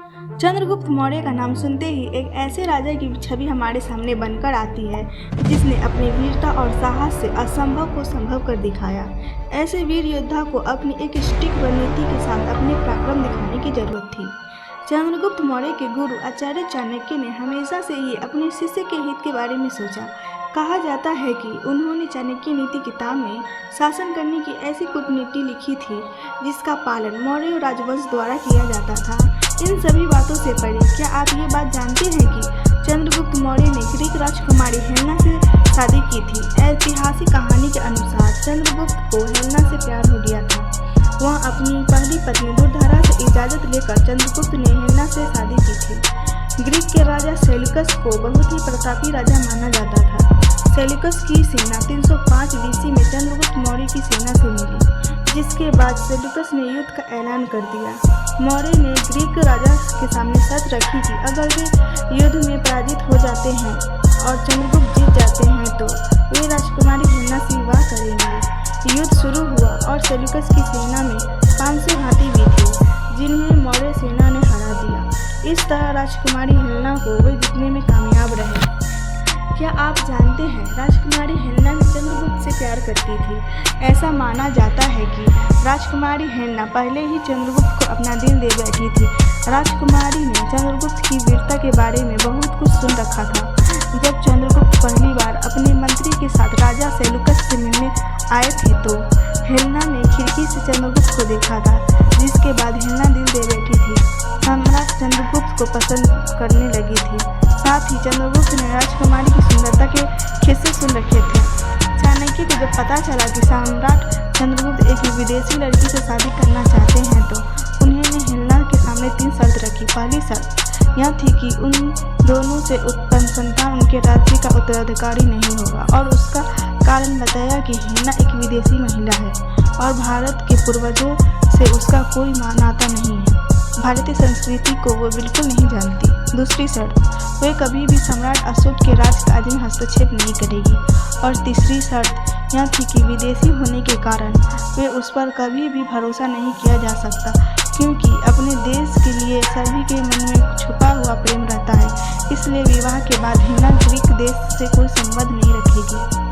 चंद्रगुप्त मौर्य का नाम सुनते ही एक ऐसे राजा की छवि हमारे सामने बनकर आती है जिसने अपनी वीरता और साहस से असंभव को संभव कर दिखाया। ऐसे वीर योद्धा को अपनी एक सटीक रणनीति के साथ अपने पराक्रम दिखाने की जरूरत थी। चंद्रगुप्त मौर्य के गुरु आचार्य चाणक्य ने हमेशा से ही अपने शिष्य के हित के बारे में सोचा। कहा जाता है कि उन्होंने चाणक्य नीति किताब में शासन करने की ऐसी कूटनीति लिखी थी जिसका पालन मौर्य राजवंश द्वारा किया जाता था। इन सभी बातों से परे क्या आप ये बात जानते हैं कि चंद्रगुप्त मौर्य ने ग्रीक राजकुमारी हेलेना से शादी की थी। ऐतिहासिक कहानी के अनुसार चंद्रगुप्त को हेलेना से प्यार हो गया था। वह अपनी पहली पत्नी दुर्धरा से इजाज़त लेकर चंद्रगुप्त ने हेलेना से शादी की थी। ग्रीक के राजा सेल्यूकस को बहुत ही प्रतापी राजा माना जाता था। सेल्यूकस की सेना 305 BC में चंद्रगुप्त मौर्य की सेना से मिली, जिसके बाद सेल्यूकस ने युद्ध का ऐलान कर दिया। मौर्य ने ग्रीक राजा के सामने शर्त रखी कि अगर वे युद्ध में पराजित हो जाते हैं और चंद्रगुप्त जीत जाते हैं तो वे राजकुमारी हेलेना से विवाह करेंगे। युद्ध शुरू हुआ और सेल्यूकस की सेना में 500 हाथी भी थे जिन्हें मौर्य सेना ने हरा दिया। इस तरह राजकुमारी हेलेना को वे जीतने में कामयाब रहे। क्या आप जानते हैं राजकुमारी हेलेना चंद्रगुप्त से प्यार करती थी। ऐसा माना जाता है कि राजकुमारी हेलेना पहले ही चंद्रगुप्त को अपना दिल दे बैठी थी। राजकुमारी ने चंद्रगुप्त की वीरता के बारे में बहुत कुछ सुन रखा था। जब चंद्रगुप्त पहली बार अपने मंत्री के साथ राजा सेल्यूकस से मिलने आए थे तो हेलेना ने खिड़की से चंद्रगुप्त को देखा था, जिसके बाद हेलेना दिल दे बैठी थी। सम्राट चंद्रगुप्त को पसंद करने लगी थी। साथ ही चंद्रगुप्त ने राजकुमारी की सुंदरता के किस्से सुन रखे थे। चाणक्य को जब पता चला कि सम्राट चंद्रगुप्त एक विदेशी लड़की से शादी करना चाहते हैं तो उन्होंने हेलेना के सामने 3 शर्त रखी। पहली शर्त यह थी कि उन दोनों से उत्पन्न संतान उनके राज्य का उत्तराधिकारी नहीं होगा, और उसका कारण बताया कि हेलेना एक विदेशी महिला है और भारत के पूर्वजों से उसका कोई नाता नहीं है। भारतीय संस्कृति को वो बिल्कुल नहीं जानती। दूसरी शर्त, वे कभी भी सम्राट अशोक के राजकाज में हस्तक्षेप नहीं करेगी। और तीसरी शर्त यह थी कि विदेशी होने के कारण वे उस पर कभी भी भरोसा नहीं किया जा सकता, क्योंकि अपने देश के लिए सभी के मन में छुपा हुआ प्रेम रहता है। इसलिए विवाह के बाद हेलेना ग्रीक देश से कोई संबंध नहीं रखेगी।